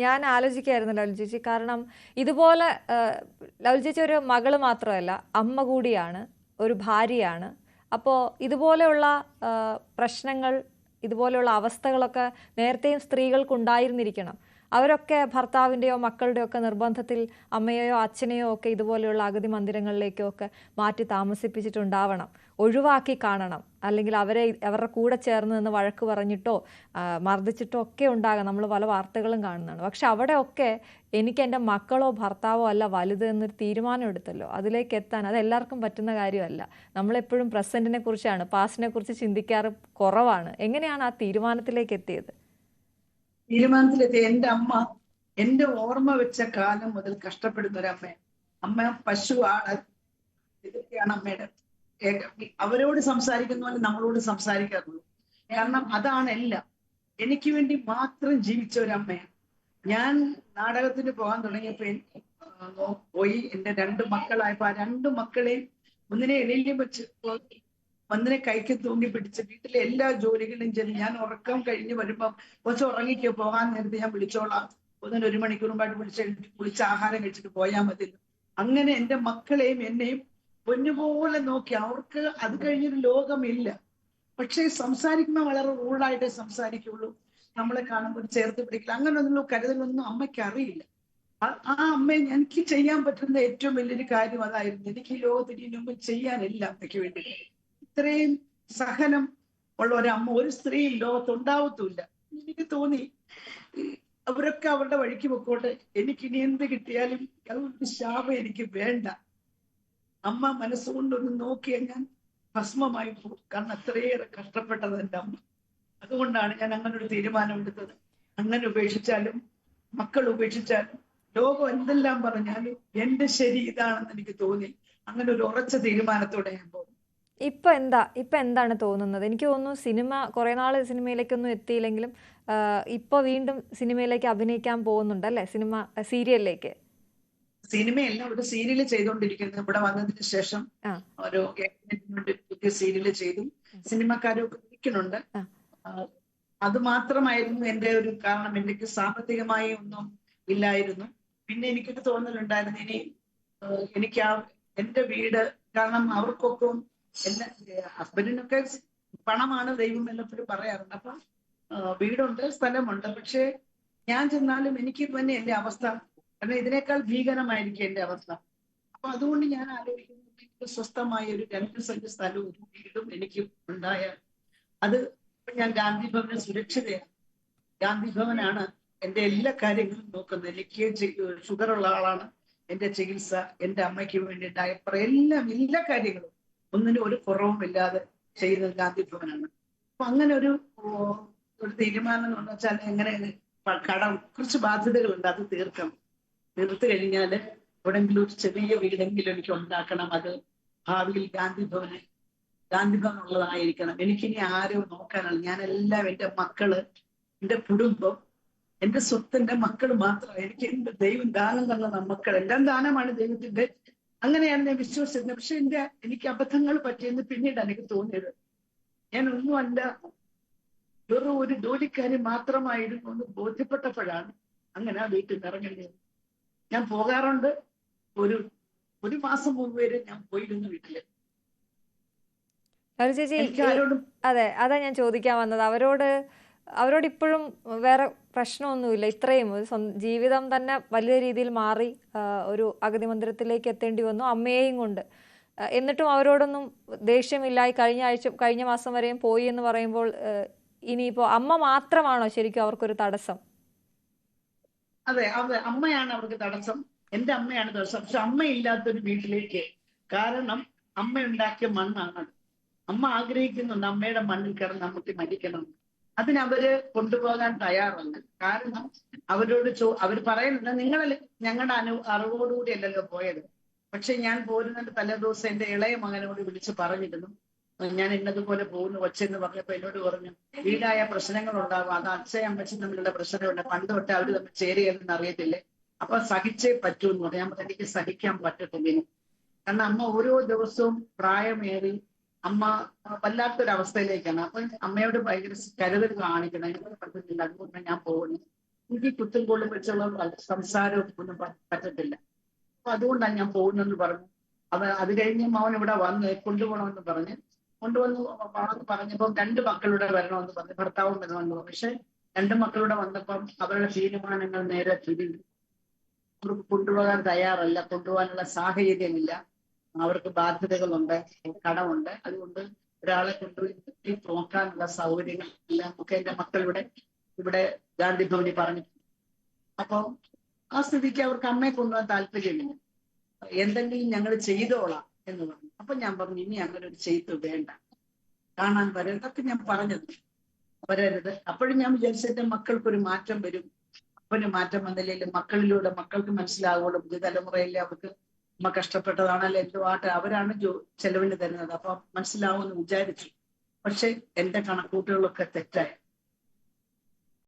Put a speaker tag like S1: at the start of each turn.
S1: ഞാൻ ആലോചിക്കായിരുന്നു ലൗലി ചേച്ചി. കാരണം ഇതുപോലെ ലൗലി ചേച്ചി ഒരു മകള് മാത്രമല്ല, അമ്മ കൂടിയാണ്, ഒരു ഭാര്യയാണ്. അപ്പോൾ ഇതുപോലെയുള്ള പ്രശ്നങ്ങൾ, ഇതുപോലെയുള്ള അവസ്ഥകളൊക്കെ നേരത്തെയും സ്ത്രീകൾക്കുണ്ടായിരുന്നിരിക്കണം. അവരൊക്കെ ഭർത്താവിൻ്റെയോ മക്കളുടെയോ ഒക്കെ നിർബന്ധത്തിൽ അമ്മയെയോ അച്ഛനെയോ ഒക്കെ ഇതുപോലെയുള്ള അഗതി മന്ദിരങ്ങളിലേക്കോ ഒക്കെ മാറ്റി താമസിപ്പിച്ചിട്ടുണ്ടാവണം. ഒഴിവാക്കി കാണണം. അല്ലെങ്കിൽ അവരുടെ കൂടെ ചേർന്ന് നിന്ന് വഴക്ക് പറഞ്ഞിട്ടോ മർദ്ദിച്ചിട്ടോ ഒക്കെ ഉണ്ടാകാം. നമ്മൾ പല വാർത്തകളും കാണുന്നതാണ്. പക്ഷെ അവിടെയൊക്കെ എനിക്ക് എൻ്റെ മക്കളോ ഭർത്താവോ അല്ല വലുത് എന്നൊരു തീരുമാനം എടുത്തല്ലോ. അതിലേക്ക് എത്താൻ അത് എല്ലാവർക്കും പറ്റുന്ന കാര്യമല്ല. നമ്മളെപ്പോഴും പ്രസൻറ്റിനെ കുറിച്ചാണ്, പാസ്റ്റിനെ കുറിച്ച് ചിന്തിക്കാറ് കുറവാണ്. എങ്ങനെയാണ് ആ തീരുമാനത്തിലേക്ക് എത്തിയത്?
S2: തീരുമാനത്തിലെത്തിയ എന്റെ അമ്മ എന്റെ ഓർമ്മ വെച്ച കാലം മുതൽ കഷ്ടപ്പെടുന്ന ഒരു അമ്മ. അമ്മ പശു, ആട്, ഇതൊക്കെയാണ് അമ്മയുടെ. അവരോട് സംസാരിക്കുന്ന പോലെ നമ്മളോട് സംസാരിക്കാറുള്ളൂ. കാരണം അതാണ് എല്ലാം. എനിക്ക് വേണ്ടി മാത്രം ജീവിച്ച ഒരു അമ്മയാണ്. ഞാൻ നാടകത്തിന് പോകാൻ തുടങ്ങിയപ്പോ പോയി എന്റെ 2 മക്കളായപ്പോ ആ 2 മക്കളെയും ഒന്നിനെ എളിയിലും വെച്ച്, ഒന്നിനെ കൈക്ക് തൂങ്ങി പിടിച്ച് വീട്ടിലെ എല്ലാ ജോലികളും ചെയ്ത് ഞാൻ ഉറക്കം കഴിഞ്ഞ് വരുമ്പം കുറച്ച് ഉറങ്ങിക്കോ, പോകാൻ നേരത്തെ ഞാൻ വിളിച്ചോളാം, 1 മണിക്കൂർ മുമ്പായിട്ട് കുളിച്ച് ആഹാരം കഴിച്ചിട്ട് പോയാൽ മതി. അങ്ങനെ എന്റെ മക്കളെയും എന്നെയും പൊന്നുപോലെ നോക്കി. അവർക്ക് അത് കഴിഞ്ഞൊരു ലോകമില്ല. പക്ഷെ സംസാരിക്കുമ്പോൾ വളരെ റൂളായിട്ടേ സംസാരിക്കുള്ളൂ. നമ്മളെ കാണുമ്പോൾ ചേർത്ത് പിടിക്കില്ല. അങ്ങനെയൊന്നും കരുതലൊന്നും അമ്മയ്ക്ക് അറിയില്ല. ആ അമ്മയെ എനിക്ക് ചെയ്യാൻ പറ്റുന്ന ഏറ്റവും വലിയൊരു കാര്യം അതായിരുന്നു. എനിക്ക് ഈ ലോകത്തിന് ഇനി മുമ്പ് ചെയ്യാനില്ല അമ്മയ്ക്ക് വേണ്ടി. ഇത്രയും സഹനം ഉള്ള ഒരമ്മ ഒരു സ്ത്രീയും ലോകത്തുണ്ടാവത്തുമില്ല. എനിക്ക് തോന്നി അവരൊക്കെ അവരുടെ വഴിക്ക് പൊക്കോട്ടെ, എനിക്കിനി എന്ത് കിട്ടിയാലും അതൊരു ശാപം എനിക്ക് വേണ്ട. അമ്മ മനസ്സുകൊണ്ടൊന്ന് നോക്കിയാൽ ഞാൻ ഭസ്മമായി പോകും. കാരണം അത്രയേറെ കഷ്ടപ്പെട്ടത് എൻ്റെ അമ്മ. അതുകൊണ്ടാണ് ഞാൻ അങ്ങനെ ഒരു തീരുമാനം എടുത്തത്. അങ്ങനെ ഉപേക്ഷിച്ചാലും മക്കൾ ഉപേക്ഷിച്ചാലും ലോകം എന്തെല്ലാം പറഞ്ഞാലും എന്റെ ശരി ഇതാണെന്ന് എനിക്ക് തോന്നി. അങ്ങനെ ഒരു ഉറച്ച തീരുമാനത്തോടെ ഞാൻ പോകും.
S1: ഇപ്പൊ എന്താണ് തോന്നുന്നത്? എനിക്ക് തോന്നുന്നു സിനിമ കുറെ നാള് സിനിമയിലേക്കൊന്നും എത്തിയില്ലെങ്കിലും ഇപ്പൊ വീണ്ടും സിനിമയിലേക്ക് അഭിനയിക്കാൻ പോകുന്നുണ്ട് അല്ലെ? സീരിയലിലേക്ക്.
S2: സിനിമയല്ല, ഒരു സീരിയല് ചെയ്തുകൊണ്ടിരിക്കുന്നത്. ഇവിടെ വന്നതിന് ശേഷം ഒരു സീരിയല് ചെയ്തു. സിനിമക്കാരൊക്കെ വിളിക്കുന്നുണ്ട്. അത് മാത്രമായിരുന്നു എന്റെ ഒരു കാരണം. എനിക്ക് സാമ്പത്തികമായി ഒന്നും ഇല്ലായിരുന്നു. പിന്നെ എനിക്കൊരു തോന്നലുണ്ടായിരുന്നു, ഇനി എനിക്ക് എന്റെ വീട്, കാരണം അവർക്കൊക്കെ എല്ലാ ഹസ്ബൻഡിനൊക്കെ പണമാണ് ദൈവം എന്നെപ്പോഴും പറയാറുണ്ട്. അപ്പൊ വീടുണ്ട്, സ്ഥലമുണ്ട്. പക്ഷെ ഞാൻ ചെന്നാലും എനിക്ക് തന്നെ എന്റെ അവസ്ഥ, കാരണം ഇതിനേക്കാൾ ഭീകരമായിരിക്കും എന്റെ അവസ്ഥ. അപ്പൊ അതുകൊണ്ട് ഞാൻ ആലോചിക്കുന്നത് സ്വസ്ഥമായ ഒരു 2 സെന്റ് സ്ഥലവും ഒരു വീടും എനിക്ക് ഉണ്ടായാൽ അത്. ഞാൻ ഗാന്ധി ഭവന് സുരക്ഷിതയാണ്. ഗാന്ധി ഭവനാണ് എന്റെ എല്ലാ കാര്യങ്ങളും നോക്കുന്നത്. എനിക്ക് ഷുഗർ ഉള്ള ആളാണ്. എന്റെ ചികിത്സ, എന്റെ അമ്മയ്ക്ക് വേണ്ടി ഡയപ്പർ, എല്ലാ കാര്യങ്ങളും ഒന്നിനും ഒരു കുറവും ഇല്ലാതെ ചെയ്യുന്നത് ഗാന്ധി ഭവനാണ്. അപ്പൊ അങ്ങനെ ഒരു തീരുമാനം എന്ന് വെച്ചാൽ എങ്ങനെ കടം, കുറച്ച് ബാധ്യതകളുണ്ട്, അത് തീർത്തു കഴിഞ്ഞാൽ എവിടെങ്കിലും ഒരു ചെറിയ വീടെങ്കിലും എനിക്ക് ഉണ്ടാക്കണം. അത് ഭാവിയിൽ ഗാന്ധി ഭവൻ ഉള്ളതായിരിക്കണം. എനിക്കിനി ആരും നോക്കാനാണ്. ഞാനെല്ലാം എന്റെ മക്കള്, എന്റെ കുടുംബം, എന്റെ സ്വത്ത്, എന്റെ മക്കൾ മാത്രമാണ് എനിക്ക്. എന്റെ ദൈവം ദാനം തന്ന മക്കൾ എല്ലാം ദാനമാണ് ദൈവത്തിന്റെ. അങ്ങനെയാണ് ഞാൻ വിശ്വസിച്ചത്. പക്ഷെ എനിക്ക് അബദ്ധങ്ങൾ പറ്റിയെന്ന് പിന്നീട് എനിക്ക് തോന്നിയത്. ഞാൻ ഒന്നുമല്ല, വെറും ഒരു ജോലിക്കാരി മാത്രമായിരുന്നു എന്ന് ബോധ്യപ്പെട്ടപ്പോഴാണ് അങ്ങനെ ആ വീട്ടിൽ നിന്ന് ഇറങ്ങേണ്ടത്. ഞാൻ പോകാറുണ്ട്. ഒരു മാസം മുമ്പ് വരെ ഞാൻ പോയിരുന്നു വീട്ടില്.
S1: അതെ, അതാ ഞാൻ ചോദിക്കാൻ വന്നത്. അവരോട് ഇപ്പോഴും വേറെ പ്രശ്നമൊന്നുമില്ല? ഇത്രയും ജീവിതം തന്നെ വലിയ രീതിയിൽ മാറി, ഒരു അഗതി മന്ദിരത്തിലേക്ക് എത്തേണ്ടി വന്നു അമ്മയെയും കൊണ്ട്. എന്നിട്ടും അവരോടൊന്നും ദേഷ്യമില്ലായി കഴിഞ്ഞ മാസം വരെയും പോയി എന്ന് പറയുമ്പോൾ ഇനിയിപ്പോ അമ്മ മാത്രമാണോ ശരിക്കും അവർക്കൊരു തടസ്സം?
S2: അതെ, അമ്മയാണ് അവർക്ക് തടസ്സം. എന്റെ അമ്മയാണ് തടസ്സം. പക്ഷെ അമ്മയില്ലാത്തൊരു വീട്ടിലേക്ക്, കാരണം അമ്മ ഉണ്ടാക്കിയ മണ്ണാണ്. അമ്മ ആഗ്രഹിക്കുന്നുണ്ട് അമ്മയുടെ മണ്ണിൽ കിടന്ന് അമ്മയ്ക്ക് മരിക്കണം. അതിനവര് കൊണ്ടുപോകാൻ തയ്യാറല്ല. കാരണം അവർ പറയുന്നുണ്ട്, നിങ്ങൾ ഞങ്ങളുടെ അറിവോടുകൂടി അല്ലല്ലോ പോയത്. പക്ഷെ ഞാൻ പോരുന്നതിന്റെ തലേദിവസം എന്റെ ഇളയ മകനോട് വിളിച്ച് പറഞ്ഞിരുന്നു, ഞാൻ ഇന്നതുപോലെ പോകുന്നു കൊച്ചെന്ന് പറഞ്ഞപ്പോ എന്നോട് പറഞ്ഞു, വീടായ പ്രശ്നങ്ങൾ ഉണ്ടാകും, അത് അച്ഛയമ്മച്ചി തമ്മിലുള്ള പ്രശ്നമുണ്ട്, പണ്ട് തൊട്ട് അവര് തമ്മിൽ ചേരുകയെന്ന് അറിയത്തില്ലേ, അപ്പൊ സഹിച്ചേ പറ്റൂ എന്ന് പറയാൻ. എനിക്ക് സഹിക്കാൻ പറ്റത്തില്ല. കാരണം അമ്മ ഓരോ ദിവസവും പ്രായമേറി അമ്മ വല്ലാത്തൊരവസ്ഥയിലേക്കാണ്. അപ്പൊ അമ്മയോട് ഭയങ്കര കരുതൽ കാണിക്കണം. എനിക്ക് പറ്റുന്നില്ല, അതുകൊണ്ട് ഞാൻ പോകുന്നു. എനിക്ക് കുത്തും കൊള്ളും വെച്ചുള്ള സംസാരവും ഒന്നും പറ്റത്തില്ല. അപ്പൊ അതുകൊണ്ടാണ് ഞാൻ പോകുന്നെന്ന് പറഞ്ഞു. അത് കഴിഞ്ഞ് അവൻ ഇവിടെ വന്ന് കൊണ്ടുപോകണമെന്ന് പറഞ്ഞ് കൊണ്ടുവന്ന് പറഞ്ഞപ്പം 2 മക്കളുടെ വരണമെന്ന് പറഞ്ഞു, ഭർത്താവും വരണമെന്ന് പറഞ്ഞു. പക്ഷെ 2 മക്കളുടെ വന്നപ്പം അവരുടെ തീരുമാനങ്ങൾ നേരെ തിരിഞ്ഞു. അവർക്ക് കൊണ്ടുപോകാൻ തയ്യാറല്ല, കൊണ്ടുപോകാനുള്ള സാഹചര്യമില്ല, അവർക്ക് ബാധ്യതകളുണ്ട്, കടമുണ്ട്. അതുകൊണ്ട് ഒരാളെ കൊണ്ടുപോയി നോക്കാനുള്ള സൗകര്യങ്ങൾ എല്ലാം ഒക്കെ എന്റെ മക്കൾ ഇവിടെ ഗാന്ധി ഭവനിൽ പറഞ്ഞു. അപ്പൊ ആ സ്ഥിതിക്ക് അവർക്ക് അമ്മയെ കൊണ്ടുപോകാൻ താല്പര്യമില്ല. എന്തെങ്കിലും ഞങ്ങൾ ചെയ്തോളാം എന്ന് പറഞ്ഞു. അപ്പൊ ഞാൻ പറഞ്ഞു, ഇനി അങ്ങനെ ഒരു ചെയ്ത് വേണ്ട, കാണാൻ വരരുതൊക്കെ ഞാൻ പറഞ്ഞത്, വരരുത്. അപ്പോഴും ഞാൻ വിചാരിച്ചെന്റെ മക്കൾക്കൊരു മാറ്റം വരും. അപ്പന് മാറ്റം വന്നില്ലെങ്കിലും മക്കളിലൂടെ മക്കൾക്ക് മനസ്സിലാവുള്ളൂ. പുതുതലമുറയിലെ അവർക്ക് അമ്മ കഷ്ടപ്പെട്ടതാണല്ലോ, എന്തുവാട്ടെ അവരാണ് ചെലവിന് തരുന്നത്, അപ്പൊ മനസ്സിലാവുമെന്ന് വിചാരിച്ചു. പക്ഷെ എന്റെ കണക്കൂട്ടുകളൊക്കെ തെറ്റായി.